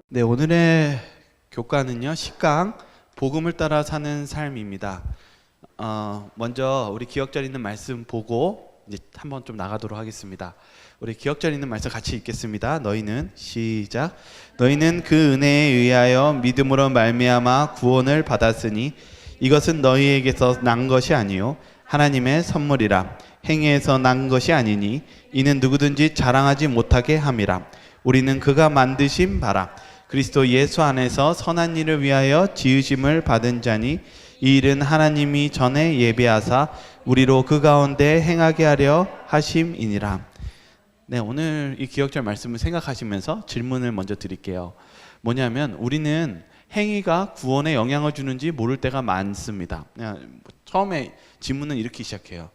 네, 오늘의 교과는요, 10강 복음을 따라 사는 삶입니다. 먼저 우리 기억절 있는 말씀 보고 이제 한번 좀 나가도록 하겠습니다. 우리 기억절 있는 말씀 같이 읽겠습니다. 너희는 시작. 너희는 그 은혜에 의하여 믿음으로 말미암아 구원을 받았으니 이것은 너희에게서 난 것이 아니요 하나님의 선물이라. 행위에서 난 것이 아니니 이는 누구든지 자랑하지 못하게 함이라. 우리는 그가 만드신 바라 그리스도 예수 안에서 선한 일을 위하여 지으심을 받은 자니 이 일은 하나님이 전에 예비하사 우리로 그 가운데 행하게 하려 하심이니라. 네, 오늘 이 기억절 말씀을 생각하시면서 질문을 먼저 드릴게요. 뭐냐면 우리는 행위가 구원에 영향을 주는지 모를 때가 많습니다. 처음에 질문은 이렇게 시작해요.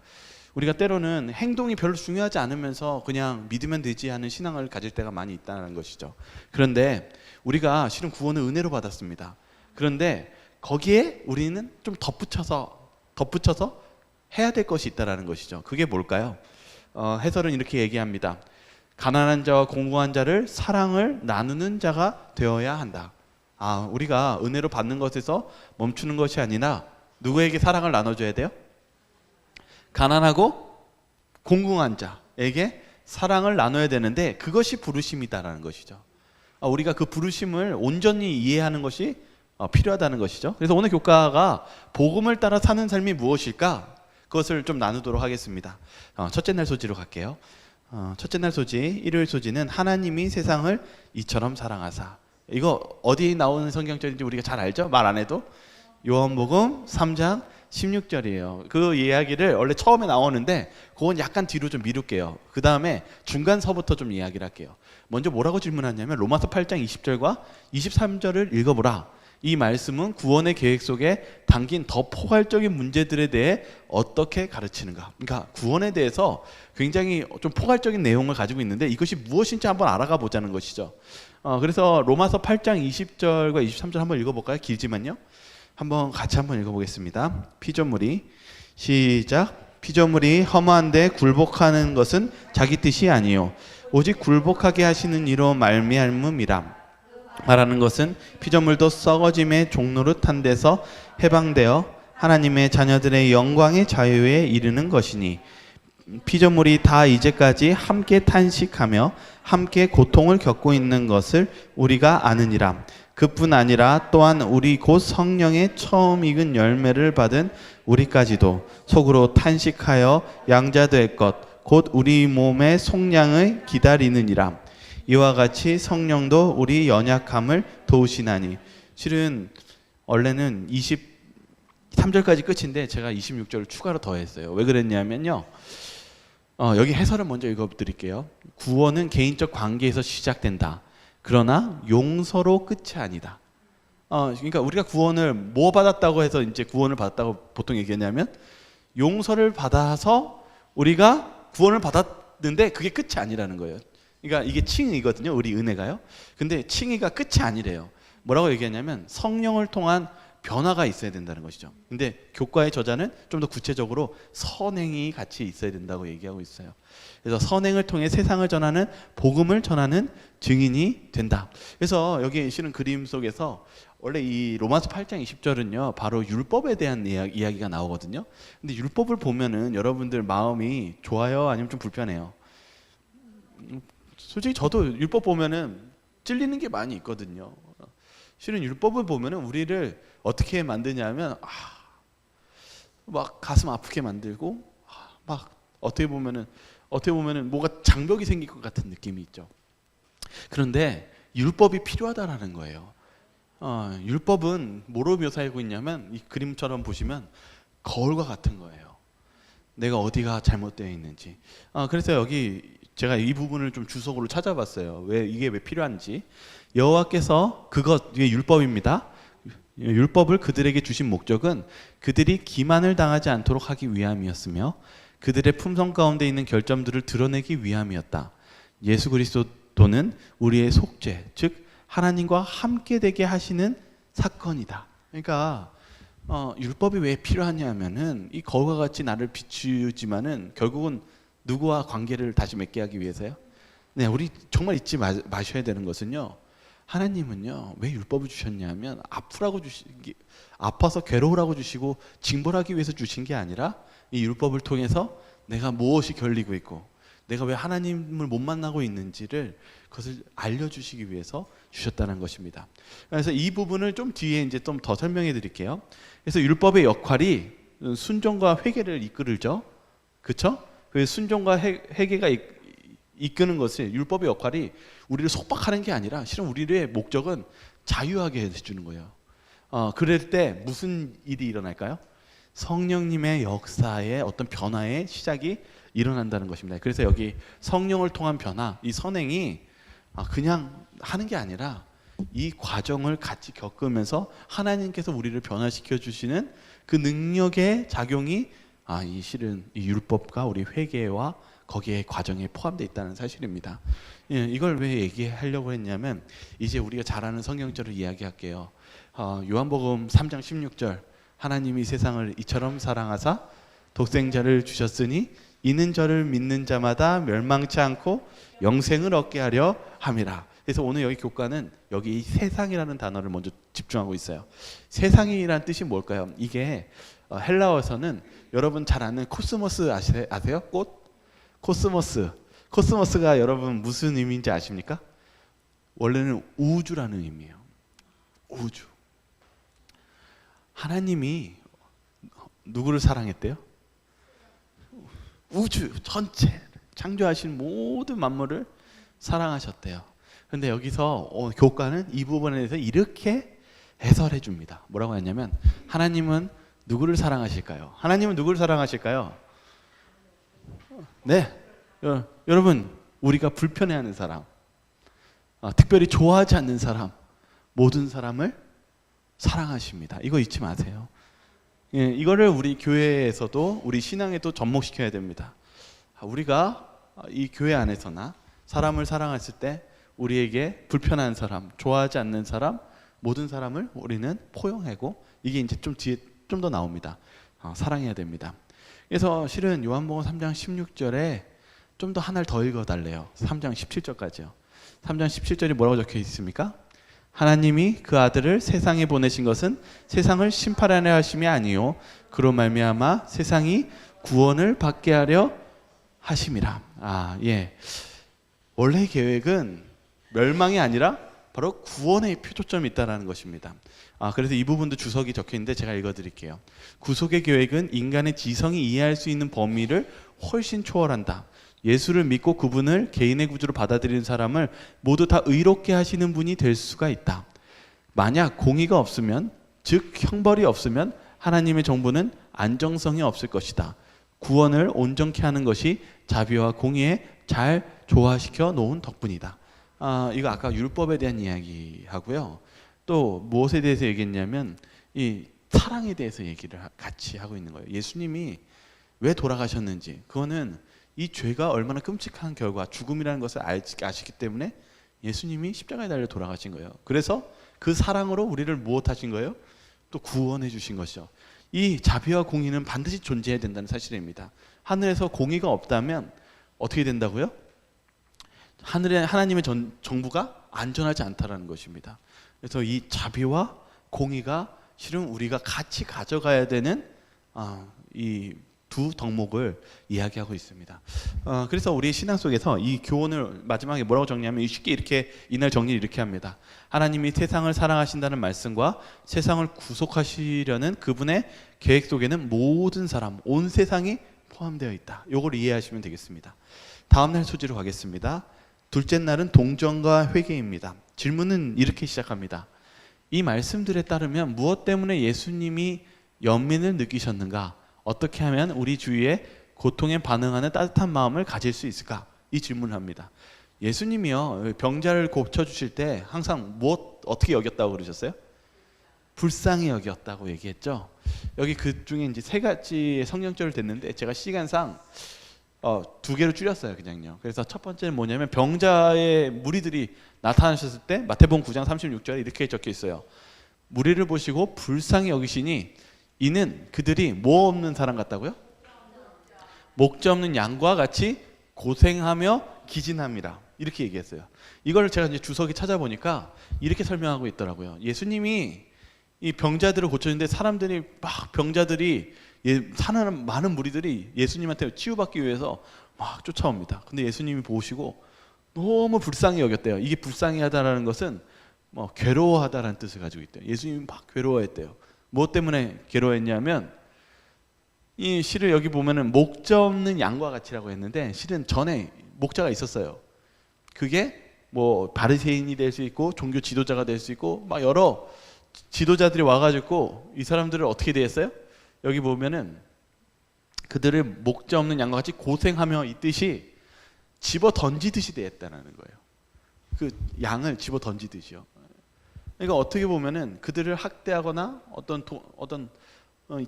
우리가 때로는 행동이 별로 중요하지 않으면서 그냥 믿으면 되지 하는 신앙을 가질 때가 많이 있다는 것이죠. 그런데 우리가 실은 구원을 은혜로 받았습니다. 그런데 거기에 우리는 좀 덧붙여서 해야 될 것이 있다는 것이죠. 그게 뭘까요? 해설은 이렇게 얘기합니다. 가난한 자와 공고한 자를 사랑을 나누는 자가 되어야 한다. 우리가 은혜로 받는 것에서 멈추는 것이 아니라 누구에게 사랑을 나눠줘야 돼요? 가난하고 공공한 자에게 사랑을 나눠야 되는데 그것이 부르심이다라는 것이죠. 우리가 그 부르심을 온전히 이해하는 것이 필요하다는 것이죠. 그래서 오늘 교과가 복음을 따라 사는 삶이 무엇일까? 그것을 좀 나누도록 하겠습니다. 첫째 날 소지로 갈게요. 첫째 날 소지, 일요일 소지는 하나님이 세상을 이처럼 사랑하사. 이거 어디에 나오는 성경절인지 우리가 잘 알죠? 말 안 해도. 요한복음 3장 16절이에요. 그 이야기를 원래 처음에 나오는데 그건 약간 뒤로 좀 미룰게요. 그 다음에 중간서부터 좀 이야기를 할게요. 먼저 뭐라고 질문하냐면 로마서 8장 20절과 23절을 읽어보라. 이 말씀은 구원의 계획 속에 담긴 더 포괄적인 문제들에 대해 어떻게 가르치는가. 그러니까 구원에 대해서 굉장히 좀 포괄적인 내용을 가지고 있는데 이것이 무엇인지 한번 알아가 보자는 것이죠. 그래서 로마서 8장 20절과 23절 한번 읽어볼까요? 길지만요. 같이 한번 읽어보겠습니다. 피조물이 시작. 피조물이 허무한데 굴복하는 것은 자기 뜻이 아니요 오직 굴복하게 하시는 이로 말미암음이라. 말하는 것은 피조물도 썩어짐의 종노릇한 데서 해방되어 하나님의 자녀들의 영광의 자유에 이르는 것이니 피조물이 다 이제까지 함께 탄식하며 함께 고통을 겪고 있는 것을 우리가 아느니라. 그뿐 아니라 또한 우리 곧 성령의 처음 익은 열매를 받은 우리까지도 속으로 탄식하여 양자될 것 곧 우리 몸의 속량을 기다리느니라. 이와 같이 성령도 우리 연약함을 도우시나니. 실은 원래는 23절까지 끝인데 제가 26절을 추가로 더했어요. 왜 그랬냐면요, 여기 해설을 먼저 읽어드릴게요. 구원은 개인적 관계에서 시작된다. 그러나 용서로 끝이 아니다. 그러니까 우리가 구원을 뭐 받았다고 해서 이제 구원을 받았다고 보통 얘기하냐면 용서를 받아서 우리가 구원을 받았는데 그게 끝이 아니라는 거예요. 그러니까 이게 칭의거든요. 우리 은혜가요. 근데 칭의가 끝이 아니래요. 뭐라고 얘기하냐면 성령을 통한 변화가 있어야 된다는 것이죠. 근데 교과의 저자는 좀 더 구체적으로 선행이 같이 있어야 된다고 얘기하고 있어요. 그래서 선행을 통해 세상을 전하는 복음을 전하는 증인이 된다. 그래서 여기 실은 그림 속에서 원래 이 로마서 8장 20절은요 바로 율법에 대한 이야기가 나오거든요. 근데 율법을 보면은 여러분들 마음이 좋아요? 아니면 좀 불편해요? 솔직히 저도 율법 보면은 찔리는 게 많이 있거든요. 실은 율법을 보면은 우리를 어떻게 만드냐면 막 가슴 아프게 만들고 막 어떻게 보면은 뭔가 장벽이 생길 것 같은 느낌이 있죠. 그런데 율법이 필요하다라는 거예요. 율법은 뭐로 묘사하고 있냐면 이 그림처럼 보시면 거울과 같은 거예요. 내가 어디가 잘못되어 있는지. 그래서 여기 제가 이 부분을 좀 주석으로 찾아봤어요. 이게 왜 필요한지. 여호와께서 이게 율법입니다. 율법을 그들에게 주신 목적은 그들이 기만을 당하지 않도록 하기 위함이었으며 그들의 품성 가운데 있는 결점들을 드러내기 위함이었다. 예수 그리스도는 우리의 속죄, 즉 하나님과 함께 되게 하시는 사건이다. 그러니까 율법이 왜 필요하냐면은 이 거울과 같이 나를 비추지만은 결국은 누구와 관계를 다시 맺게 하기 위해서요. 네, 우리 정말 잊지 마셔야 되는 것은요. 하나님은요, 왜 율법을 주셨냐면 아파서 괴로우라고 주시고 징벌하기 위해서 주신 게 아니라 이 율법을 통해서 내가 무엇이 결리고 있고 내가 왜 하나님을 못 만나고 있는지를 그것을 알려주시기 위해서 주셨다는 것입니다. 그래서 이 부분을 좀 뒤에 이제 좀 더 설명해 드릴게요. 그래서 율법의 역할이 순종과 회개를 이끌죠. 그렇죠? 그 순종과 회개가 이끄는 것을 율법의 역할이 우리를 속박하는 게 아니라 실은 우리의 목적은 자유하게 해주는 거예요. 그럴 때 무슨 일이 일어날까요? 성령님의 역사의 어떤 변화의 시작이 일어난다는 것입니다. 그래서 여기 성령을 통한 변화, 이 선행이 그냥 하는 게 아니라 이 과정을 같이 겪으면서 하나님께서 우리를 변화시켜 주시는 그 능력의 작용이 이 실은 이 율법과 우리 회개와 거기에 과정에 포함되어 있다는 사실입니다. 예, 이걸 왜 얘기하려고 했냐면 이제 우리가 잘 아는 성경절을 이야기할게요. 요한복음 3장 16절 하나님이 세상을 이처럼 사랑하사 독생자를 주셨으니 이는 저를 믿는 자마다 멸망치 않고 영생을 얻게 하려 함이라. 그래서 오늘 여기 교과는 여기 이 세상이라는 단어를 먼저 집중하고 있어요. 세상이라는 뜻이 뭘까요? 이게 헬라어에서는 여러분 잘 아는 코스모스 아세요? 꽃? 코스모스가 여러분 무슨 의미인지 아십니까? 원래는 우주라는 의미예요. 우주. 하나님이 누구를 사랑했대요? 우주 전체 창조하신 모든 만물을 사랑하셨대요. 그런데 여기서 교과는 이 부분에 대해서 이렇게 해설해 줍니다. 뭐라고 했냐면 하나님은 누구를 사랑하실까요? 하나님은 누구를 사랑하실까요? 네, 여러분 우리가 불편해하는 사람, 특별히 좋아하지 않는 사람, 모든 사람을 사랑하십니다. 이거 잊지 마세요. 예, 이거를 우리 교회에서도 우리 신앙에도 접목시켜야 됩니다. 우리가 이 교회 안에서나 사람을 사랑했을 때 우리에게 불편한 사람, 좋아하지 않는 사람, 모든 사람을 우리는 포용하고 이게 이제 좀 뒤에 좀 더 나옵니다. 사랑해야 됩니다. 그래서 실은 요한복음 3장 16절에 좀 더 하나를 더 읽어달래요. 3장 17절까지요. 3장 17절이 뭐라고 적혀 있습니까? 하나님이 그 아들을 세상에 보내신 것은 세상을 심판하려 하심이 아니요 그로 말미암아 세상이 구원을 받게 하려 하심이라. 예. 원래 계획은 멸망이 아니라 바로 구원의 표초점이 있다는 것입니다. 그래서 이 부분도 주석이 적혀 있는데 제가 읽어드릴게요. 구속의 계획은 인간의 지성이 이해할 수 있는 범위를 훨씬 초월한다. 예수를 믿고 그분을 개인의 구주로 받아들이는 사람을 모두 다 의롭게 하시는 분이 될 수가 있다. 만약 공의가 없으면, 즉 형벌이 없으면 하나님의 정부는 안정성이 없을 것이다. 구원을 온전케 하는 것이 자비와 공의에 잘 조화시켜 놓은 덕분이다. 이거 아까 율법에 대한 이야기하고요. 또 무엇에 대해서 얘기했냐면 이 사랑에 대해서 얘기를 같이 하고 있는 거예요. 예수님이 왜 돌아가셨는지, 그거는 이 죄가 얼마나 끔찍한 결과, 죽음이라는 것을 아시기 때문에 예수님이 십자가에 달려 돌아가신 거예요. 그래서 그 사랑으로 우리를 무엇하신 거예요? 또 구원해 주신 것이죠. 이 자비와 공의는 반드시 존재해야 된다는 사실입니다. 하늘에서 공의가 없다면 어떻게 된다고요? 하나님의 정부가 안전하지 않다라는 것입니다. 그래서 이 자비와 공의가 실은 우리가 같이 가져가야 되는 이 두 덕목을 이야기하고 있습니다. 그래서 우리 신앙 속에서 이 교훈을 마지막에 뭐라고 정리하면 쉽게 이렇게 이날 정리를 이렇게 합니다. 하나님이 세상을 사랑하신다는 말씀과 세상을 구속하시려는 그분의 계획 속에는 모든 사람, 온 세상이 포함되어 있다. 이걸 이해하시면 되겠습니다. 다음 날 소지로 가겠습니다. 둘째 날은 동정과 회개입니다. 질문은 이렇게 시작합니다. 이 말씀들에 따르면 무엇 때문에 예수님이 연민을 느끼셨는가? 어떻게 하면 우리 주위에 고통에 반응하는 따뜻한 마음을 가질 수 있을까? 이 질문을 합니다. 예수님이요, 병자를 고쳐주실 때 항상 어떻게 여겼다고 그러셨어요? 불쌍히 여겼다고 얘기했죠. 여기 그 중에 이제 세 가지의 성경절을 댔는데 제가 시간상 두 개로 줄였어요, 그냥요. 그래서 첫 번째는 뭐냐면 병자의 무리들이 나타나셨을 때 마태복음 9장 36절에 이렇게 적혀 있어요. 무리를 보시고 불쌍히 여기시니 이는 그들이 뭐 없는 사람 같다고요? 목자 없는 양과 같이 고생하며 기진함이라. 이렇게 얘기했어요. 이걸 제가 이제 주석이 찾아보니까 이렇게 설명하고 있더라고요. 예수님이 이 병자들을 고쳤는데 사람들이 막 병자들이 사는 많은 무리들이 예수님한테 치유받기 위해서 막 쫓아옵니다. 근데 예수님이 보시고 너무 불쌍히 여겼대요. 이게 불쌍히 하다라는 것은 뭐 괴로워하다라는 뜻을 가지고 있대요. 예수님이 막 괴로워했대요. 무엇 때문에 괴로워했냐면 이 실을 여기 보면은 목자 없는 양과 같이라고 했는데 실은 전에 목자가 있었어요. 그게 뭐 바리새인이 될 수 있고 종교 지도자가 될 수 있고 막 여러 지도자들이 와가지고 이 사람들을 어떻게 대했어요? 여기 보면은 그들을 목자 없는 양과 같이 고생하며 이 뜻이 집어 던지듯이 대했다는 거예요. 그 양을 집어 던지듯이요. 그러니까 어떻게 보면은 그들을 학대하거나 어떤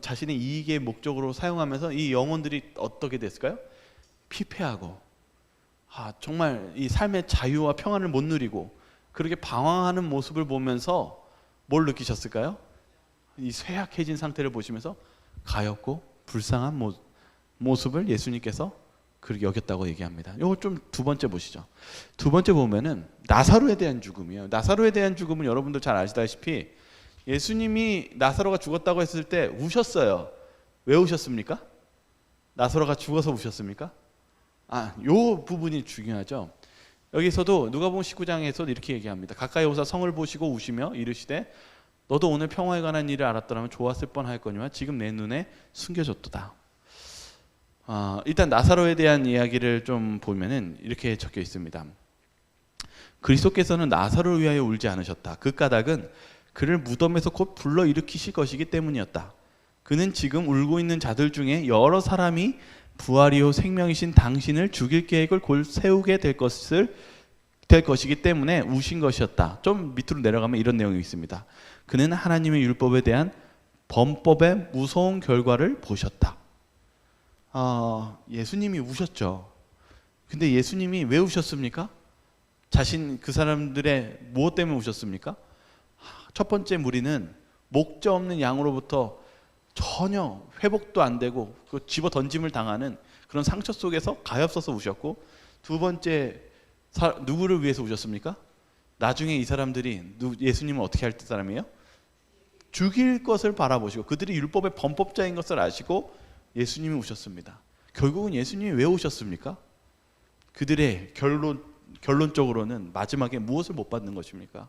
자신의 이익의 목적으로 사용하면서 이 영혼들이 어떻게 됐을까요? 피폐하고 정말 이 삶의 자유와 평안을 못 누리고 그렇게 방황하는 모습을 보면서 뭘 느끼셨을까요? 이 쇠약해진 상태를 보시면서 가엾고 불쌍한 모습을 예수님께서 그렇게 여겼다고 얘기합니다. 이거 좀 두 번째 보시죠. 두 번째 보면은 나사로에 대한 죽음이에요. 나사로에 대한 죽음은 여러분들 잘 아시다시피 예수님이 나사로가 죽었다고 했을 때 우셨어요. 왜 우셨습니까? 나사로가 죽어서 우셨습니까? 요 부분이 중요하죠. 여기서도 누가복음 19장에서 이렇게 얘기합니다. 가까이 오사 성을 보시고 우시며 이르시되 너도 오늘 평화에 관한 일을 알았더라면 좋았을 뻔하였거니와 지금 내 눈에 숨겨졌도다. 일단 나사로에 대한 이야기를 좀 보면은 이렇게 적혀 있습니다. 그리스도께서는 나사로를 위하여 울지 않으셨다. 그 까닭은 그를 무덤에서 곧 불러일으키실 것이기 때문이었다. 그는 지금 울고 있는 자들 중에 여러 사람이 부활이요 생명이신 당신을 죽일 계획을 곧 세우게 될 것이기 때문에 우신 것이었다. 좀 밑으로 내려가면 이런 내용이 있습니다. 그는 하나님의 율법에 대한 범법의 무서운 결과를 보셨다. 예수님이 우셨죠. 근데 예수님이 왜 우셨습니까? 그 사람들의 무엇 때문에 우셨습니까? 첫 번째 무리는 목자 없는 양으로부터 전혀 회복도 안 되고 그 집어 던짐을 당하는 그런 상처 속에서 가엾어서 우셨고, 두 번째 누구를 위해서 우셨습니까? 나중에 이 사람들이 예수님을 어떻게 할 사람이에요? 죽일 것을 바라보시고 그들이 율법의 범법자인 것을 아시고 예수님이 우셨습니다. 결국은 예수님이 왜 오셨습니까? 그들의 결론적으로는 마지막에 무엇을 못 받는 것입니까?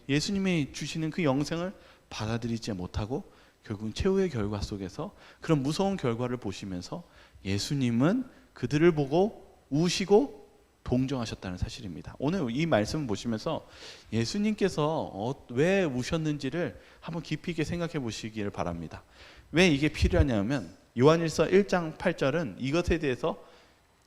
예수님이 주시는 그 영생을 받아들이지 못하고 결국은 최후의 결과 속에서 그런 무서운 결과를 보시면서 예수님은 그들을 보고 우시고 동정하셨다는 사실입니다. 오늘 이 말씀을 보시면서 예수님께서 왜 우셨는지를 한번 깊이 있게 생각해 보시기를 바랍니다. 왜 이게 필요하냐면 요한일서 1장 8절은 이것에 대해서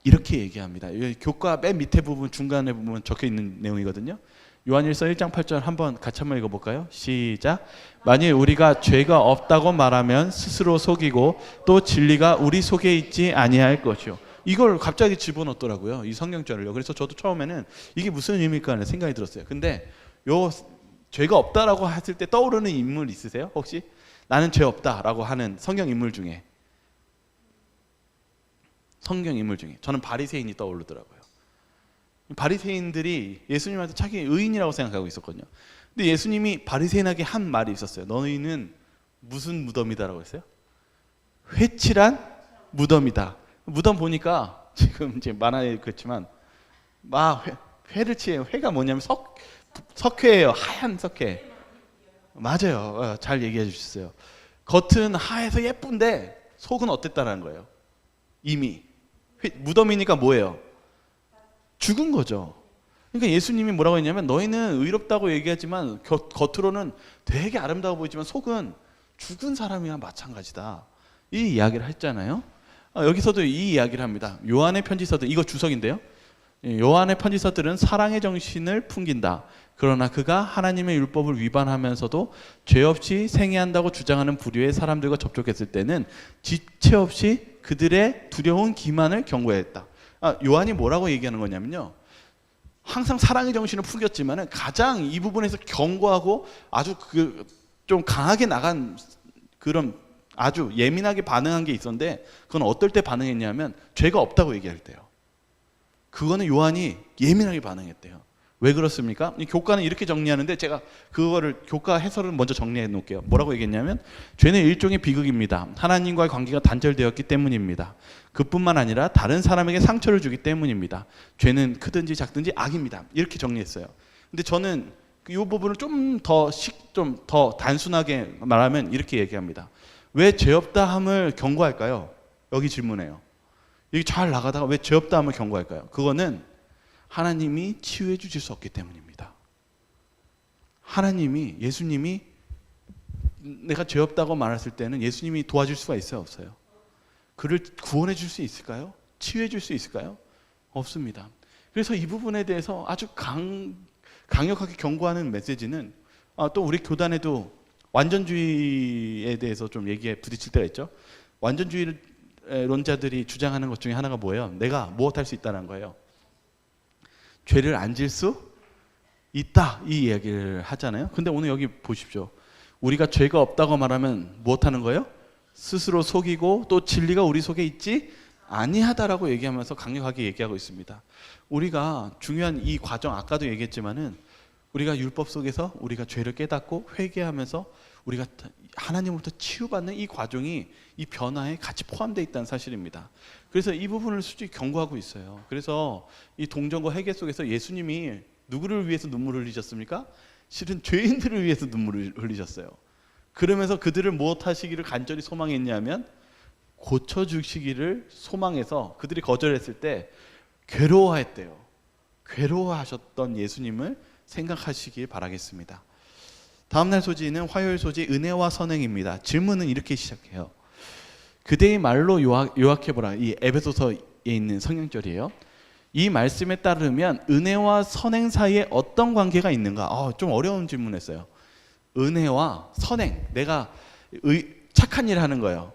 이렇게 얘기합니다. 교과 맨 밑에 부분 중간에 보면 적혀 있는 내용이거든요. 요한일서 1장 8절 같이 한번 읽어볼까요? 시작. 만일 우리가 죄가 없다고 말하면 스스로 속이고 또 진리가 우리 속에 있지 아니할 것이요. 이걸 갑자기 집어넣더라고요. 이 성경절을요. 그래서 저도 처음에는 이게 무슨 의미일까 하는 생각이 들었어요. 근데 요 죄가 없다라고 했을 때 떠오르는 인물 있으세요? 혹시? 나는 죄 없다라고 하는 성경 인물 중에 저는 바리새인이 떠오르더라고요. 바리새인들이 예수님한테 자기 의인이라고 생각하고 있었거든요. 근데 예수님이 바리새인에게 한 말이 있었어요. 너희는 무슨 무덤이다라고 했어요? 회칠한 무덤이다. 무덤 보니까 지금 이제 만화에 그렇지만 막 회를 치해요. 회가 뭐냐면 석회예요. 하얀 석회. 맞아요. 잘 얘기해 주셨어요. 겉은 하얘서 예쁜데 속은 어땠다라는 거예요. 이미 무덤이니까 뭐예요? 죽은 거죠. 그러니까 예수님이 뭐라고 했냐면 너희는 의롭다고 얘기하지만 겉으로는 되게 아름다워 보이지만 속은 죽은 사람이랑 마찬가지다. 이 이야기를 했잖아요. 여기서도 이 이야기를 합니다. 요한의 편지서들, 이거 주석인데요. 요한의 편지서들은 사랑의 정신을 풍긴다. 그러나 그가 하나님의 율법을 위반하면서도 죄 없이 생애한다고 주장하는 부류의 사람들과 접촉했을 때는 지체 없이 그들의 두려운 기만을 경고했다. 요한이 뭐라고 얘기하는 거냐면요. 항상 사랑의 정신을 풍겼지만 가장 이 부분에서 경고하고 아주 좀 강하게 나간 그런 아주 예민하게 반응한 게 있었는데, 그건 어떨 때 반응했냐면 죄가 없다고 얘기할 때요. 그거는 요한이 예민하게 반응했대요. 왜 그렇습니까? 이 교과는 이렇게 정리하는데 제가 그거를 교과 해설을 먼저 정리해 놓을게요. 뭐라고 얘기했냐면, 죄는 일종의 비극입니다. 하나님과의 관계가 단절되었기 때문입니다. 그뿐만 아니라 다른 사람에게 상처를 주기 때문입니다. 죄는 크든지 작든지 악입니다. 이렇게 정리했어요. 근데 저는 이 부분을 좀 더 단순하게 말하면 이렇게 얘기합니다. 왜 죄 없다함을 경고할까요? 여기 질문해요. 여기 잘 나가다가 왜 죄 없다함을 경고할까요? 그거는 하나님이 치유해 주실 수 없기 때문입니다. 하나님이, 예수님이 내가 죄 없다고 말했을 때는 예수님이 도와줄 수가 있어요, 없어요? 그를 구원해 줄 수 있을까요? 치유해 줄 수 있을까요? 없습니다. 그래서 이 부분에 대해서 아주 강력하게 경고하는 메시지는, 또 우리 교단에도 완전주의에 대해서 좀 얘기에 부딪힐 때가 있죠. 완전주의론자들이 주장하는 것 중에 하나가 뭐예요? 내가 무엇 할 수 있다는 거예요. 죄를 안 질 수 있다, 이 이야기를 하잖아요. 근데 오늘 여기 보십시오. 우리가 죄가 없다고 말하면 무엇 하는 거예요? 스스로 속이고 또 진리가 우리 속에 있지 아니하다라고 얘기하면서 강력하게 얘기하고 있습니다. 우리가 중요한 이 과정, 아까도 얘기했지만은 우리가 율법 속에서 우리가 죄를 깨닫고 회개하면서 우리가 하나님으로부터 치유받는 이 과정이 이 변화에 같이 포함되어 있다는 사실입니다. 그래서 이 부분을 솔직히 경고하고 있어요. 그래서 이 동정과 회개 속에서 예수님이 누구를 위해서 눈물을 흘리셨습니까? 실은 죄인들을 위해서 눈물을 흘리셨어요. 그러면서 그들을 무엇하시기를 간절히 소망했냐면 고쳐주시기를 소망해서 그들이 거절했을 때 괴로워했대요. 괴로워하셨던 예수님을 생각하시길 바라겠습니다. 다음날 소지는 화요일 소지 은혜와 선행입니다. 질문은 이렇게 시작해요. 그대의 말로 요약해보라. 이 에베소서에 있는 성경절이에요. 이 말씀에 따르면 은혜와 선행 사이에 어떤 관계가 있는가? 좀 어려운 질문했어요. 은혜와 선행, 내가 착한 일 하는 거예요.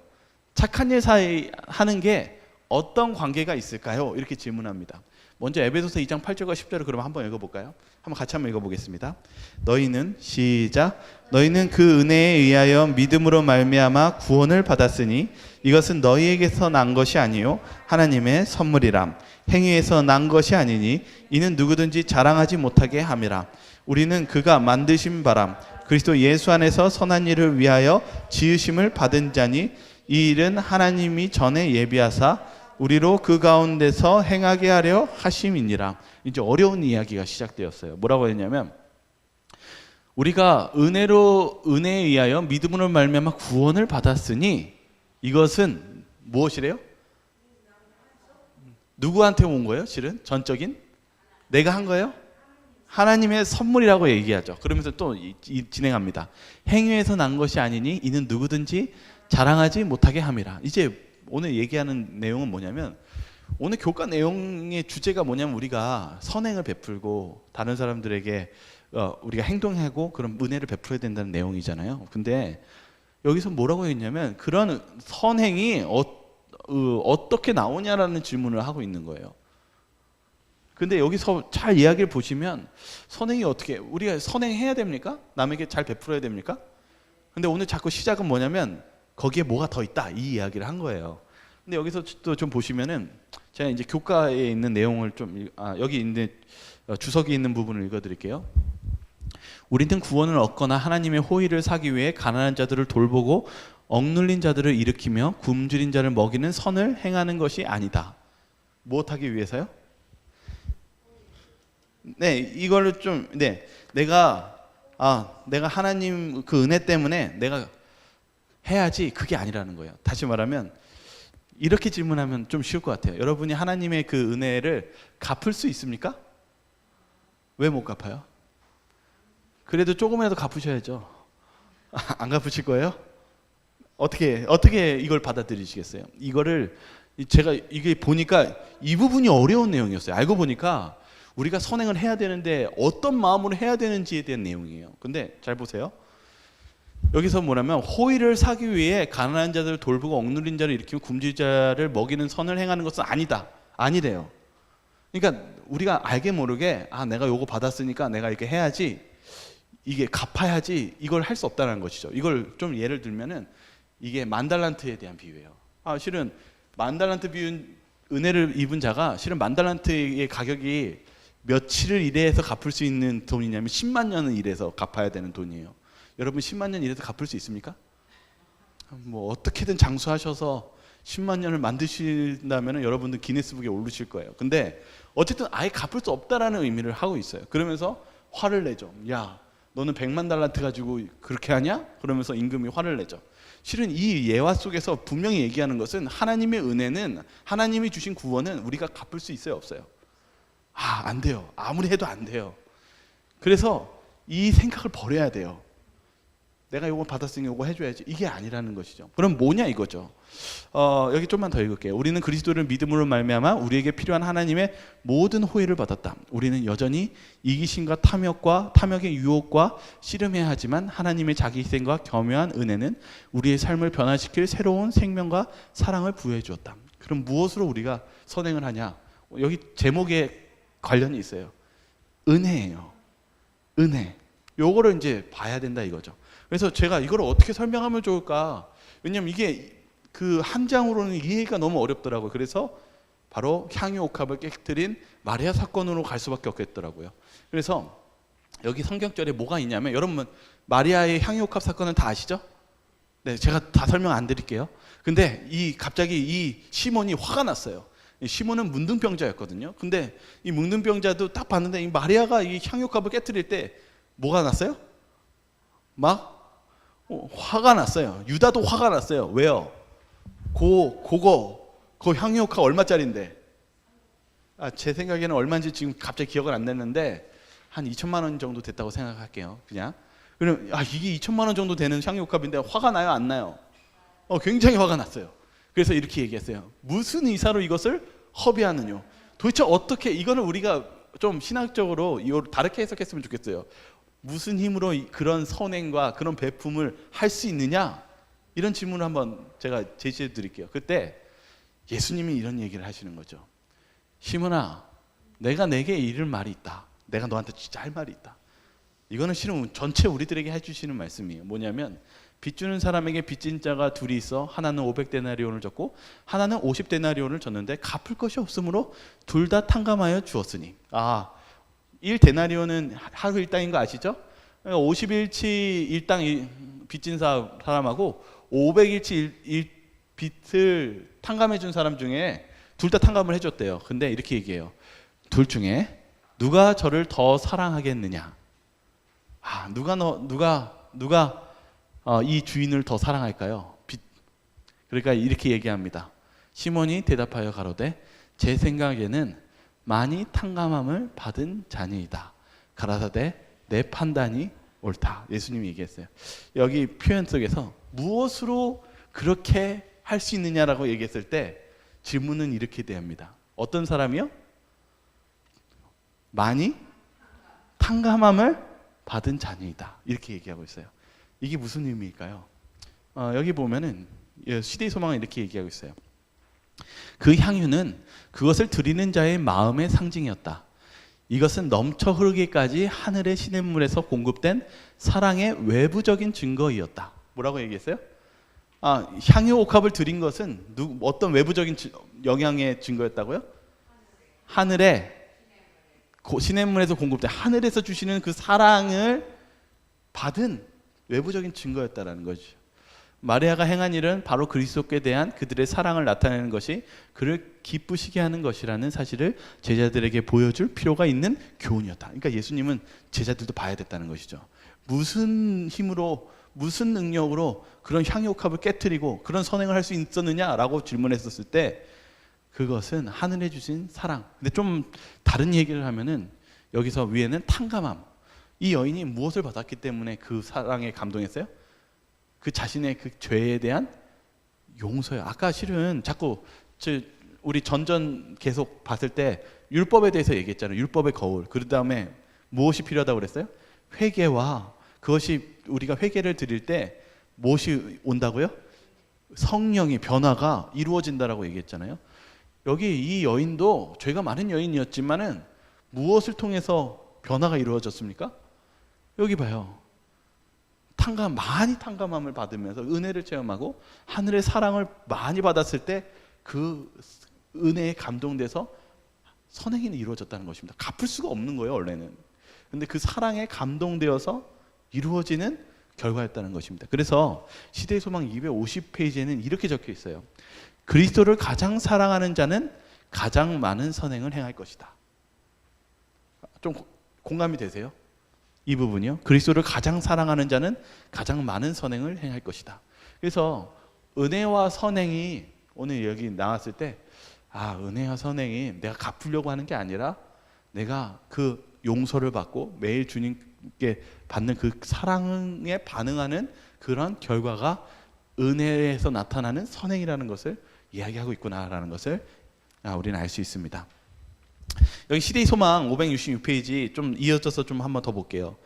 착한 일 사이 하는 게 어떤 관계가 있을까요? 이렇게 질문합니다. 먼저 에베소서 2장 8절과 10절을 그럼 한번 읽어볼까요? 같이 한번 읽어보겠습니다. 너희는 시작. 너희는 그 은혜에 의하여 믿음으로 말미암아 구원을 받았으니 이것은 너희에게서 난 것이 아니요 하나님의 선물이람. 행위에서 난 것이 아니니 이는 누구든지 자랑하지 못하게 함이라. 우리는 그가 만드신 바람 그리스도 예수 안에서 선한 일을 위하여 지으심을 받은 자니 이 일은 하나님이 전에 예비하사 우리로 그 가운데서 행하게 하려 하심이니라. 이제 어려운 이야기가 시작되었어요. 뭐라고 했냐면 우리가 은혜에 의하여 믿음으로 말미암아 구원을 받았으니 이것은 무엇이래요? 누구한테 온 거예요? 실은 전적인 내가 한 거예요? 하나님의 선물이라고 얘기하죠. 그러면서 또 진행합니다. 행위에서 난 것이 아니니 이는 누구든지 자랑하지 못하게 함이라. 이제 오늘 얘기하는 내용은 뭐냐면 오늘 교과 내용의 주제가 뭐냐면 우리가 선행을 베풀고 다른 사람들에게 우리가 행동하고 그런 은혜를 베풀어야 된다는 내용이잖아요. 근데 여기서 뭐라고 했냐면 그런 선행이 어떻게 나오냐라는 질문을 하고 있는 거예요. 근데 여기서 잘 이야기를 보시면 선행이 어떻게, 우리가 선행해야 됩니까? 남에게 잘 베풀어야 됩니까? 근데 오늘 자꾸 시작은 뭐냐면 거기에 뭐가 더 있다, 이 이야기를 한 거예요. 근데 여기서 또 좀 보시면은 제가 이제 교과에 있는 내용을 여기 있는 주석이 있는 부분을 읽어드릴게요. 우리는 구원을 얻거나 하나님의 호의를 사기 위해 가난한 자들을 돌보고 억눌린 자들을 일으키며 굶주린 자를 먹이는 선을 행하는 것이 아니다. 무엇하기 위해서요? 네, 이거를 좀, 내가 하나님 그 은혜 때문에 내가 해야지, 그게 아니라는 거예요. 다시 말하면 이렇게 질문하면 좀 쉬울 것 같아요. 여러분이 하나님의 그 은혜를 갚을 수 있습니까? 왜 못 갚아요? 그래도 조금이라도 갚으셔야죠. 안 갚으실 거예요? 어떻게 이걸 받아들이시겠어요? 제가 이게 보니까 이 부분이 어려운 내용이었어요. 알고 보니까 우리가 선행을 해야 되는데 어떤 마음으로 해야 되는지에 대한 내용이에요. 근데 잘 보세요. 여기서 뭐냐면 호의를 사기 위해 가난한 자들을 돌보고 억눌린 자를 일으키며 굶주린 자를 먹이는 선을 행하는 것은 아니래요. 그러니까 우리가 알게 모르게 내가 요거 받았으니까 내가 이렇게 해야지, 이게 갚아야지, 이걸 할 수 없다는 것이죠. 이걸 좀 예를 들면은 이게 만달란트에 대한 비유예요. 실은 만달란트 은혜를 입은 자가 실은 만달란트의 가격이 며칠을 일해서 갚을 수 있는 돈이냐면 10만 년을 일해서 갚아야 되는 돈이에요. 여러분 10만 년 일해서 갚을 수 있습니까? 뭐 어떻게든 장수하셔서 10만 년을 만드신다면 여러분들 기네스북에 오르실 거예요. 근데 어쨌든 아예 갚을 수 없다라는 의미를 하고 있어요. 그러면서 화를 내죠. 야, 너는 100만 달란트 가지고 그렇게 하냐? 그러면서 임금이 화를 내죠. 실은 이 예화 속에서 분명히 얘기하는 것은 하나님의 은혜는, 하나님이 주신 구원은 우리가 갚을 수 있어요, 없어요? 안 돼요. 아무리 해도 안 돼요. 그래서 이 생각을 버려야 돼요. 내가 이거 받았으니 이거 해줘야지. 이게 아니라는 것이죠. 그럼 뭐냐 이거죠. 여기 좀만 더 읽을게요. 우리는 그리스도를 믿음으로 말미암아 우리에게 필요한 하나님의 모든 호의를 받았다. 우리는 여전히 이기심과 탐욕의 유혹과 씨름해야 하지만 하나님의 자기 희생과 겸허한 은혜는 우리의 삶을 변화시킬 새로운 생명과 사랑을 부여해 주었다. 그럼 무엇으로 우리가 선행을 하냐? 여기 제목에 관련이 있어요. 은혜예요. 은혜. 요거를 이제 봐야 된다 이거죠. 그래서 제가 이걸 어떻게 설명하면 좋을까? 왜냐면 이게 그 한 장으로는 이해가 너무 어렵더라고요. 그래서 바로 향유 옥합을 깨뜨린 마리아 사건으로 갈 수밖에 없겠더라고요. 그래서 여기 성경절에 뭐가 있냐면, 여러분 마리아의 향유 옥합 사건은 다 아시죠? 네, 제가 다 설명 안 드릴게요. 근데 갑자기 이 시몬이 화가 났어요. 시몬은 문둥병자였거든요. 근데 이 문둥병자도 딱 봤는데 이 마리아가 이 향유 옥합을 깨뜨릴 때 뭐가 났어요? 막 화가 났어요. 유다도 화가 났어요. 왜요? 그거 향유옥합 얼마짜린데? 제 생각에는 얼마인지 지금 갑자기 기억을 안 냈는데 한 2천만 원 정도 됐다고 생각할게요. 그냥. 그럼 이게 2천만 원 정도 되는 향유옥합인데 화가 나요, 안 나요? 굉장히 화가 났어요. 그래서 이렇게 얘기했어요. 무슨 이사로 이것을 허비하느냐? 도대체 어떻게, 이거는 우리가 좀 신학적으로 다르게 해석했으면 좋겠어요. 무슨 힘으로 그런 선행과 그런 베품을 할 수 있느냐? 이런 질문을 한번 제가 제시해 드릴게요. 그때 예수님이 이런 얘기를 하시는 거죠. 시몬아, 내가 내게 이를 말이 있다. 내가 너한테 진짜 할 말이 있다. 이거는 실은 전체 우리들에게 해주시는 말씀이에요. 뭐냐면, 빚 주는 사람에게 빚진 자가 둘이 있어 하나는 500데나리온을 줬고 하나는 50데나리온을 줬는데 갚을 것이 없으므로 둘 다 탕감하여 주었으니. 1데나리온은 하루 일당인 거 아시죠? 50일치 일당 빚진 사람하고 500일치 빚을 탕감해 준 사람 중에 둘 다 탕감을 해줬대요. 근데 이렇게 얘기해요. 둘 중에 누가 저를 더 사랑하겠느냐? 누가 이 주인을 더 사랑할까요? 그러니까 이렇게 얘기합니다. 시몬이 대답하여 가로되 제 생각에는 많이 탕감함을 받은 자니이다. 가라사대 내 판단이 옳다. 예수님이 얘기했어요. 여기 표현 속에서 무엇으로 그렇게 할 수 있느냐라고 얘기했을 때 질문은 이렇게 대합니다. 어떤 사람이요? 많이 탕감함을 받은 자니이다. 이렇게 얘기하고 있어요. 이게 무슨 의미일까요? 여기 보면은 시대의 소망은 이렇게 얘기하고 있어요. 그 향유는 그것을 드리는 자의 마음의 상징이었다. 이것은 넘쳐 흐르기까지 하늘의 시냇물에서 공급된 사랑의 외부적인 증거이었다. 뭐라고 얘기했어요? 향유 옥합을 드린 것은 어떤 외부적인 영향의 증거였다고요? 하늘의 시냇물에서 공급된, 하늘에서 주시는 그 사랑을 받은 외부적인 증거였다라는 거죠. 마리아가 행한 일은 바로 그리스도께 대한 그들의 사랑을 나타내는 것이 그를 기쁘시게 하는 것이라는 사실을 제자들에게 보여줄 필요가 있는 교훈이었다. 그러니까 예수님은 제자들도 봐야 됐다는 것이죠. 무슨 힘으로, 무슨 능력으로 그런 향유옥합을 깨트리고 그런 선행을 할 수 있었느냐라고 질문했었을 때 그것은 하늘에 주신 사랑. 근데 좀 다른 얘기를 하면은 여기서 위에는 탕감함. 이 여인이 무엇을 받았기 때문에 그 사랑에 감동했어요? 그 자신의 그 죄에 대한 용서요. 아까 실은 자꾸 우리 전전 계속 봤을 때 율법에 대해서 얘기했잖아요. 율법의 거울. 그 다음에 무엇이 필요하다고 그랬어요? 회개와, 그것이 우리가 회개를 드릴 때 무엇이 온다고요? 성령의 변화가 이루어진다라고 얘기했잖아요. 여기 이 여인도 죄가 많은 여인이었지만은 무엇을 통해서 변화가 이루어졌습니까? 여기 봐요. 많이 탕감함을 받으면서 은혜를 체험하고 하늘의 사랑을 많이 받았을 때 그 은혜에 감동돼서 선행이 이루어졌다는 것입니다. 갚을 수가 없는 거예요, 원래는. 근데 그 사랑에 감동되어서 이루어지는 결과였다는 것입니다. 그래서 시대의 소망 250페이지에는 이렇게 적혀 있어요. 그리스도를 가장 사랑하는 자는 가장 많은 선행을 행할 것이다. 좀 공감이 되세요? 이 부분이요. 그리스도를 가장 사랑하는 자는 가장 많은 선행을 행할 것이다. 그래서 은혜와 선행이 오늘 여기 나왔을 때 은혜와 선행이 내가 갚으려고 하는 게 아니라 내가 그 용서를 받고 매일 주님께 받는 그 사랑에 반응하는 그런 결과가 은혜에서 나타나는 선행이라는 것을 이야기하고 있구나라는 것을 우리는 알 수 있습니다. 여기 시대의 소망 566페이지 좀 이어져서 좀 한번 더 볼게요.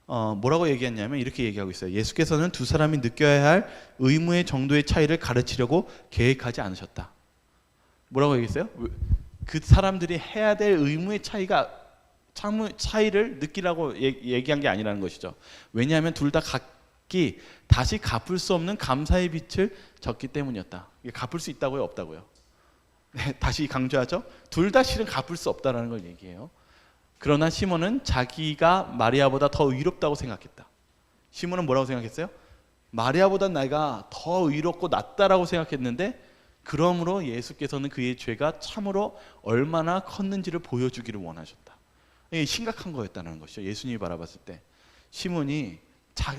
뭐라고 얘기했냐면 이렇게 얘기하고 있어요. 예수께서는 두 사람이 느껴야 할 의무의 정도의 차이를 가르치려고 계획하지 않으셨다. 뭐라고 얘기했어요? 그 사람들이 해야 될 의무의 차이를 느끼라고 얘기한 게 아니라는 것이죠. 왜냐하면 둘 다 각기 다시 갚을 수 없는 감사의 빛을 졌기 때문이었다. 이게 갚을 수 있다고요? 없다고요? 네, 다시 강조하죠. 둘 다 실은 갚을 수 없다라는 걸 얘기해요. 그러나 시몬은 자기가 마리아보다 더 의롭다고 생각했다. 시몬은 뭐라고 생각했어요? 마리아보다 내가 더 의롭고 낫다라고 생각했는데, 그러므로 예수께서는 그의 죄가 참으로 얼마나 컸는지를 보여주기를 원하셨다. 이게 심각한 거였다는 것이죠. 예수님이 바라봤을 때 시몬이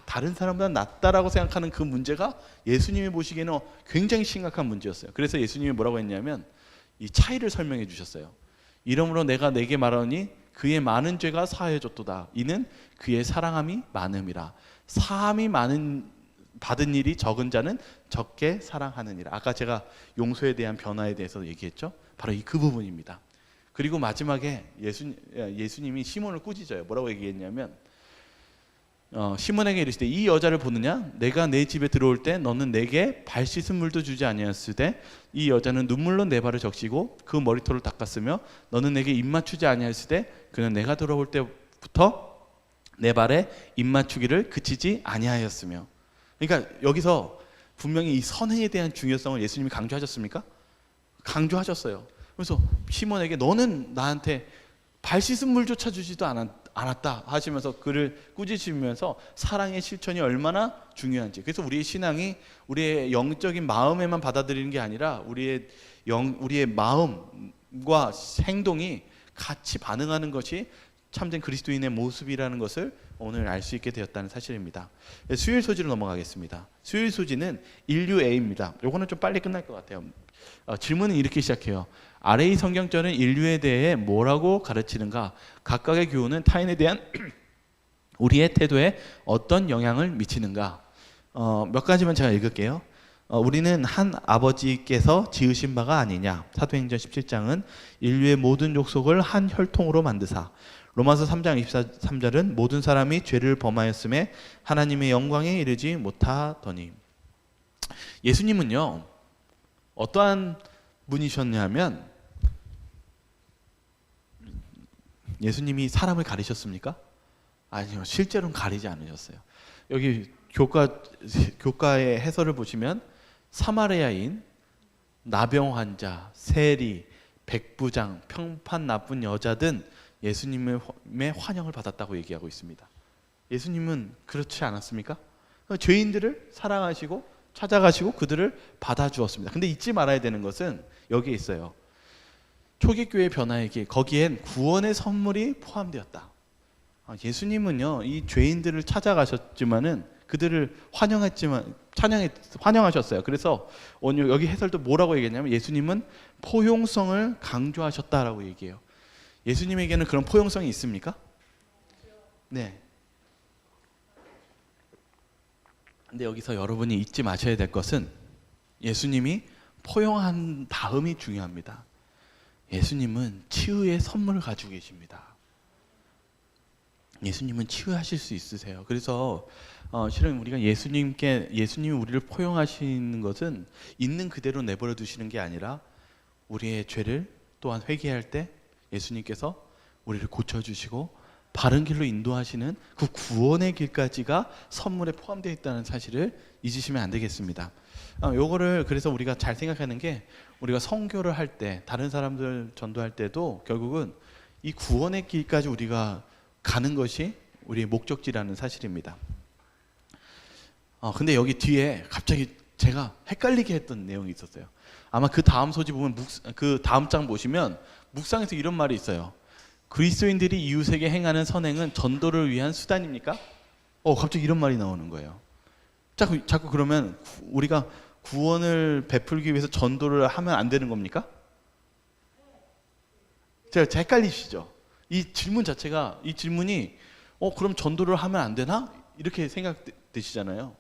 다른 사람보다 낫다라고 생각하는 그 문제가 예수님이 보시기에는 굉장히 심각한 문제였어요. 그래서 예수님이 뭐라고 했냐면 이 차이를 설명해 주셨어요. 이러므로 내가 네게 말하니 그의 많은 죄가 사해졌도다. 이는 그의 사랑함이 많음이라. 사함이 많은 받은 일이 적은 자는 적게 사랑하느니라. 아까 제가 용서에 대한 변화에 대해서 얘기했죠. 바로 그 부분입니다. 그리고 마지막에 예수님이 시몬을 꾸짖어요. 뭐라고 얘기했냐면 시몬에게 이르시되 이 여자를 보느냐? 내가 내 집에 들어올 때 너는 내게 발 씻은 물도 주지 아니하였으되 이 여자는 눈물로 내 발을 적시고 그 머리털을 닦았으며 너는 내게 입 맞추지 아니하였으되 그는 내가 들어올 때부터 내 발에 입 맞추기를 그치지 아니하였으며. 그러니까 여기서 분명히 이 선행에 대한 중요성을 예수님이 강조하셨습니까? 강조하셨어요. 그래서 시몬에게 너는 나한테 발 씻은 물조차 주지도 않았다 하시면서 그를 꾸짖으면서 사랑의 실천이 얼마나 중요한지. 그래서 우리의 신앙이 우리의 영적인 마음에만 받아들이는 게 아니라 우리의 마음과 행동이 같이 반응하는 것이 참된 그리스도인의 모습이라는 것을 오늘 알 수 있게 되었다는 사실입니다. 수요일 소지로 넘어가겠습니다. 수요일 소지는 인류 A입니다. 요거는 좀 빨리 끝날 것 같아요. 질문은 이렇게 시작해요. 아래의 성경절은 인류에 대해 뭐라고 가르치는가? 각각의 교훈은 타인에 대한 우리의 태도에 어떤 영향을 미치는가? 몇 가지만 제가 읽을게요. 우리는 한 아버지께서 지으신 바가 아니냐. 사도행전 17장은 인류의 모든 족속을 한 혈통으로 만드사. 로마서 3장 23절은 모든 사람이 죄를 범하였음에 하나님의 영광에 이르지 못하더니. 예수님은요 어떠한 분이셨냐면 예수님이 사람을 가리셨습니까? 아니요, 실제로는 가리지 않으셨어요. 여기 교과의 해설을 보시면 사마리아인, 나병 환자, 세리, 백부장, 평판 나쁜 여자 등 예수님의 환영을 받았다고 얘기하고 있습니다. 예수님은 그렇지 않았습니까? 죄인들을 사랑하시고 찾아가시고 그들을 받아주었습니다. 근데 잊지 말아야 되는 것은 여기에 있어요. 초기교회 변화에게 거기엔 구원의 선물이 포함되었다. 예수님은요 이 죄인들을 찾아가셨지만은 그들을 환영하셨어요. 그래서 오늘 여기 해설도 뭐라고 얘기했냐면 예수님은 포용성을 강조하셨다라고 얘기해요. 예수님에게는 그런 포용성이 있습니까? 네. 근데 여기서 여러분이 잊지 마셔야 될 것은 예수님이 포용한 다음이 중요합니다. 예수님은 치유의 선물을 가지고 계십니다. 예수님은 치유하실 수 있으세요. 그래서 실은 우리가 예수님이 우리를 포용하시는 것은 있는 그대로 내버려 두시는 게 아니라 우리의 죄를 또한 회개할 때 예수님께서 우리를 고쳐주시고 바른 길로 인도하시는 그 구원의 길까지가 선물에 포함되어 있다는 사실을 잊으시면 안 되겠습니다. 요거를 그래서 우리가 잘 생각하는 게, 우리가 선교를 할 때, 다른 사람들 전도할 때도 결국은 이 구원의 길까지 우리가 가는 것이 우리의 목적지라는 사실입니다. 근데 여기 뒤에 갑자기 제가 헷갈리게 했던 내용이 있었어요. 아마 그 다음 소지 보면, 그 다음 장 보시면 묵상에서 이런 말이 있어요. 그리스도인들이 이웃에게 행하는 선행은 전도를 위한 수단입니까? 갑자기 이런 말이 나오는 거예요. 자꾸 그러면 우리가 구원을 베풀기 위해서 전도를 하면 안 되는 겁니까? 제가 헷갈리시죠? 이 질문 자체가, 이 질문이 그럼 전도를 하면 안 되나? 이렇게 생각되시잖아요.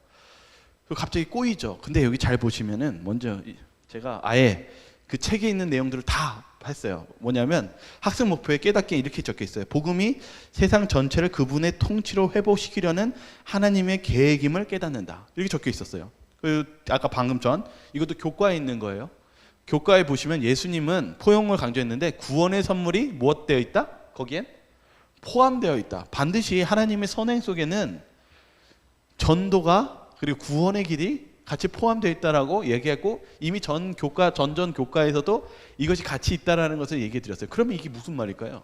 갑자기 꼬이죠. 근데 여기 잘 보시면은, 먼저 제가 아예 그 책에 있는 내용들을 다 했어요. 뭐냐면 학습 목표에 깨닫게 이렇게 적혀 있어요. 복음이 세상 전체를 그분의 통치로 회복시키려는 하나님의 계획임을 깨닫는다. 이렇게 적혀 있었어요. 아까 방금 전 이것도 교과에 있는 거예요. 교과에 보시면 예수님은 포용을 강조했는데, 구원의 선물이 무엇되어 있다? 거기엔 포함되어 있다. 반드시 하나님의 선행 속에는 전도가, 그리고 구원의 길이 같이 포함되어 있다라고 얘기했고, 이미 전전 교과에서도 이것이 같이 있다라는 것을 얘기해 드렸어요. 그러면 이게 무슨 말일까요?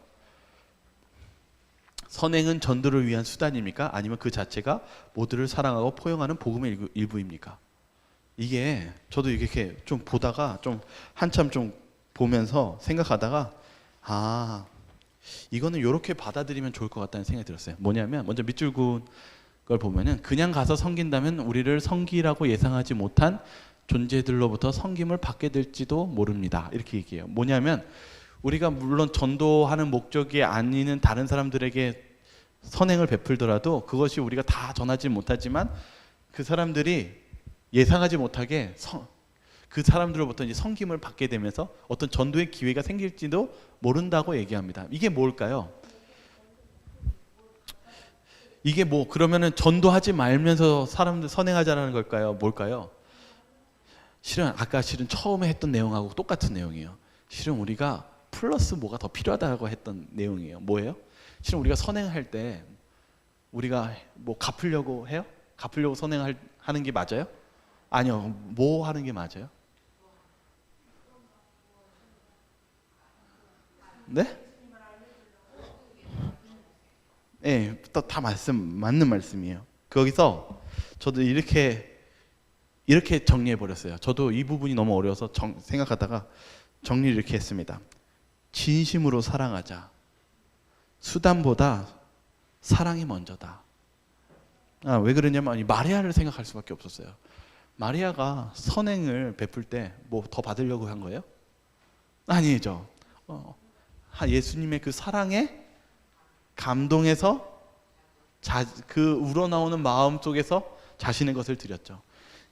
선행은 전도를 위한 수단입니까? 아니면 그 자체가 모두를 사랑하고 포용하는 복음의 일부입니까? 이게 저도 이렇게 좀 보다가, 좀 한참 좀 보면서 생각하다가, 이거는 이렇게 받아들이면 좋을 것 같다는 생각이 들었어요. 뭐냐면, 먼저 밑줄 그은 걸 보면은, 그냥 가서 섬긴다면 우리를 섬기라고 예상하지 못한 존재들로부터 섬김을 받게 될지도 모릅니다. 이렇게 얘기해요. 뭐냐면, 우리가 물론 전도하는 목적이 아닌 다른 사람들에게 선행을 베풀더라도 그것이 우리가 다 전하지 못하지만, 그 사람들이 예상하지 못하게 그 사람들로부터 이제 섬김을 받게 되면서 어떤 전도의 기회가 생길지도 모른다고 얘기합니다. 이게 뭘까요? 이게 그러면은 전도하지 말면서 사람들 선행하자는 걸까요? 뭘까요? 실은 처음에 했던 내용하고 똑같은 내용이에요. 실은 우리가 플러스 뭐가 더 필요하다고 했던 내용이에요. 뭐예요? 실은 우리가 선행할 때 우리가 갚으려고 해요? 갚으려고 하는 게 맞아요? 아니요. 뭐 하는 게 맞아요? 네? 네, 다 맞는 말씀이에요. 거기서 저도 이렇게 정리해 버렸어요. 저도 이 부분이 너무 어려워서 생각하다가 정리를 이렇게 했습니다. 진심으로 사랑하자. 수단보다 사랑이 먼저다. 왜 그러냐면, 마리아를 생각할 수밖에 없었어요. 마리아가 선행을 베풀 때 더 받으려고 한 거예요? 아니죠. 예수님의 그 사랑에 감동해서 그 우러나오는 마음 속에서 자신의 것을 드렸죠.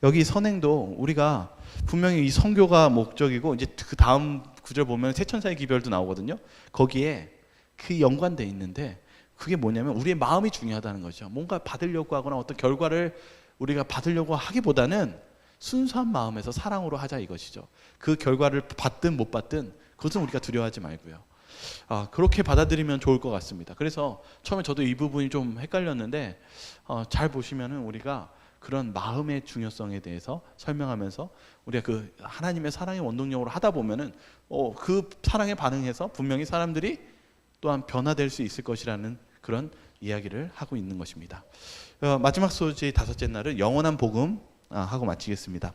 여기 선행도 우리가 분명히 이 선교가 목적이고, 이제 그 다음 구절 보면 세천사의 기별도 나오거든요. 거기에 그 연관돼 있는데, 그게 뭐냐면 우리의 마음이 중요하다는 거죠. 뭔가 받으려고 하거나 어떤 결과를 우리가 받으려고 하기보다는 순수한 마음에서 사랑으로 하자, 이것이죠. 그 결과를 받든 못 받든 그것은 우리가 두려워하지 말고요. 그렇게 받아들이면 좋을 것 같습니다. 그래서 처음에 저도 이 부분이 좀 헷갈렸는데, 잘 보시면은 우리가 그런 마음의 중요성에 대해서 설명하면서 우리가 그 하나님의 사랑의 원동력으로 하다 보면은 그 사랑에 반응해서 분명히 사람들이 또한 변화될 수 있을 것이라는 그런 이야기를 하고 있는 것입니다. 마지막 소지 다섯째 날은 영원한 복음 하고 마치겠습니다.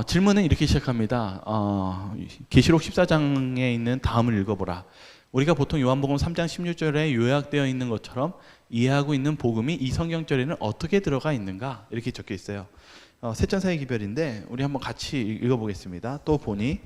질문은 이렇게 시작합니다. 계시록 14장에 있는 다음을 읽어보라. 우리가 보통 요한복음 3장 16절에 요약되어 있는 것처럼 이해하고 있는 복음이 이 성경절에는 어떻게 들어가 있는가, 이렇게 적혀 있어요. 세천사의 기별인데 우리 한번 같이 읽어보겠습니다. 또 보니,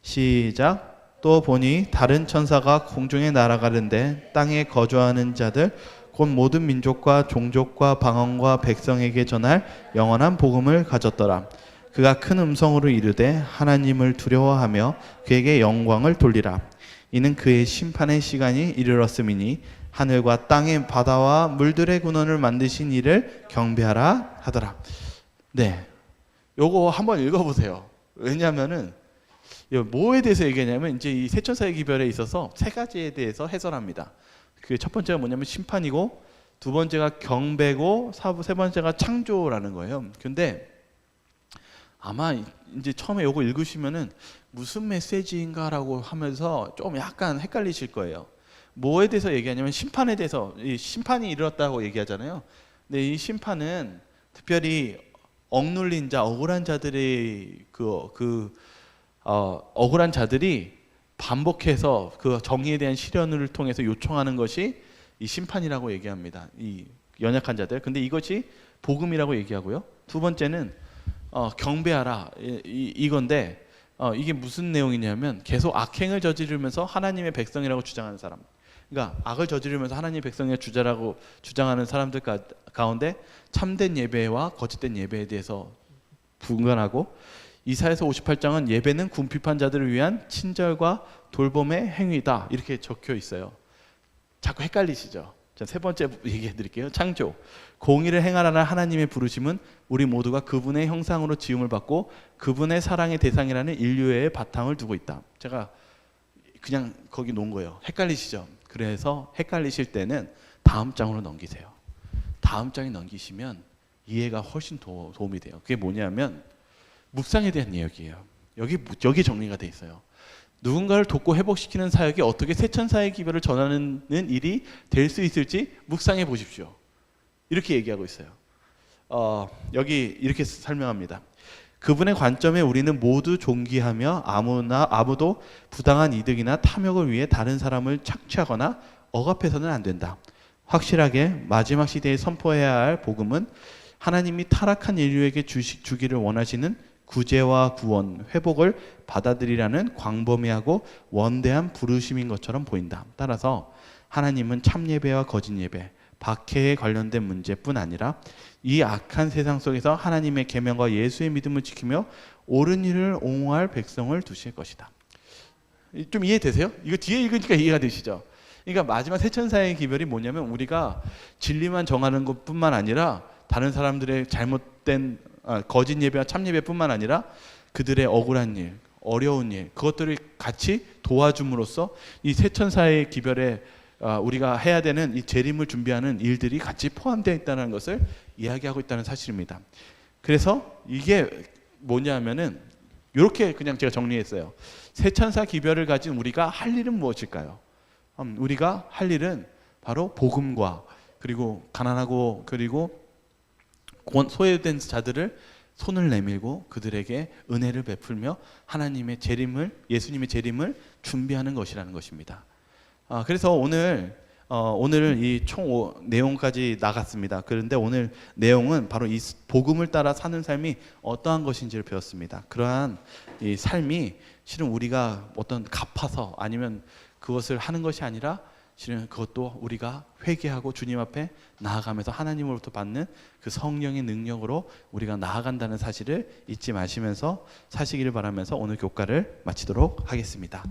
시작. 또 보니 다른 천사가 공중에 날아가는데 땅에 거주하는 자들 곧 모든 민족과 종족과 방언과 백성에게 전할 영원한 복음을 가졌더라. 그가 큰 음성으로 이르되 하나님을 두려워하며 그에게 영광을 돌리라. 이는 그의 심판의 시간이 이르렀음이니 하늘과 땅의 바다와 물들의 근원을 만드신 이를 경배하라 하더라. 네, 요거 한번 읽어보세요. 왜냐하면은 뭐에 대해서 얘기하냐면 이제 이 세천사의 기별에 있어서 세 가지에 대해서 해설합니다. 그 첫 번째가 뭐냐면 심판이고, 두 번째가 경배고, 세 번째가 창조라는 거예요. 근데 아마 이제 처음에 요거 읽으시면은 무슨 메시지인가라고 하면서 좀 약간 헷갈리실 거예요. 뭐에 대해서 얘기하냐면 심판에 대해서, 이 심판이 이르렀다고 얘기하잖아요. 근데 이 심판은 특별히 억눌린 자, 억울한 자들의 억울한 자들이 반복해서 그 정의에 대한 실현을 통해서 요청하는 것이 이 심판이라고 얘기합니다. 이 연약한 자들. 근데 이것이 복음이라고 얘기하고요. 두 번째는 경배하라 이건데, 이게 무슨 내용이냐면 계속 악행을 저지르면서 하나님의 백성이라고 주장하는 사람, 그러니까 악을 저지르면서 하나님의 백성의 주자라고 주장하는 사람들 가운데 참된 예배와 거짓된 예배에 대해서 분간하고, 이사야서 58장은 예배는 궁핍한 자들을 위한 친절과 돌봄의 행위다 이렇게 적혀 있어요. 자꾸 헷갈리시죠? 자, 세 번째 얘기해 드릴게요. 창조. 공의를 행하라는 하나님의 부르심은 우리 모두가 그분의 형상으로 지음을 받고 그분의 사랑의 대상이라는 인류의 바탕을 두고 있다. 제가 그냥 거기 놓은 거예요. 헷갈리시죠? 그래서 헷갈리실 때는 다음 장으로 넘기세요. 다음 장에 넘기시면 이해가 훨씬 도움이 돼요. 그게 뭐냐면 묵상에 대한 이야기예요. 여기 정리가 돼 있어요. 누군가를 돕고 회복시키는 사역이 어떻게 세천사의 기별을 전하는 일이 될 수 있을지 묵상해 보십시오. 이렇게 얘기하고 있어요. 여기 이렇게 설명합니다. 그분의 관점에 우리는 모두 존귀하며 아무도 부당한 이득이나 탐욕을 위해 다른 사람을 착취하거나 억압해서는 안 된다. 확실하게 마지막 시대에 선포해야 할 복음은 하나님이 타락한 인류에게 주기를 원하시는 구제와 구원, 회복을 받아들이라는 광범위하고 원대한 부르심인 것처럼 보인다. 따라서 하나님은 참예배와 거짓예배, 박해에 관련된 문제뿐 아니라 이 악한 세상 속에서 하나님의 계명과 예수의 믿음을 지키며 옳은 일을 옹호할 백성을 두실 것이다. 좀 이해되세요? 이거 뒤에 읽으니까 이해가 되시죠? 그러니까 마지막 세천사의 기별이 뭐냐면 우리가 진리만 정하는 것뿐만 아니라 다른 사람들의 잘못된 거짓 예배와 참 예배뿐만 아니라 그들의 억울한 일, 어려운 일, 그것들을 같이 도와줌으로써 이 세천사의 기별에 우리가 해야 되는 이 재림을 준비하는 일들이 같이 포함되어 있다는 것을 이야기하고 있다는 사실입니다. 그래서 이게 뭐냐면은 이렇게 그냥 제가 정리했어요. 세천사 기별을 가진 우리가 할 일은 무엇일까요? 우리가 할 일은 바로 복음과 그리고 가난하고 그리고 소외된 자들을 손을 내밀고 그들에게 은혜를 베풀며 하나님의 재림을, 예수님의 재림을 준비하는 것이라는 것입니다. 그래서 오늘 이 총 내용까지 나갔습니다. 그런데 오늘 내용은 바로 이 복음을 따라 사는 삶이 어떠한 것인지를 배웠습니다. 그러한 이 삶이 실은 우리가 어떤 갚아서 아니면 그것을 하는 것이 아니라 실은 그것도 우리가 회개하고 주님 앞에 나아가면서 하나님으로부터 받는 그 성령의 능력으로 우리가 나아간다는 사실을 잊지 마시면서 사시기를 바라면서 오늘 교과를 마치도록 하겠습니다.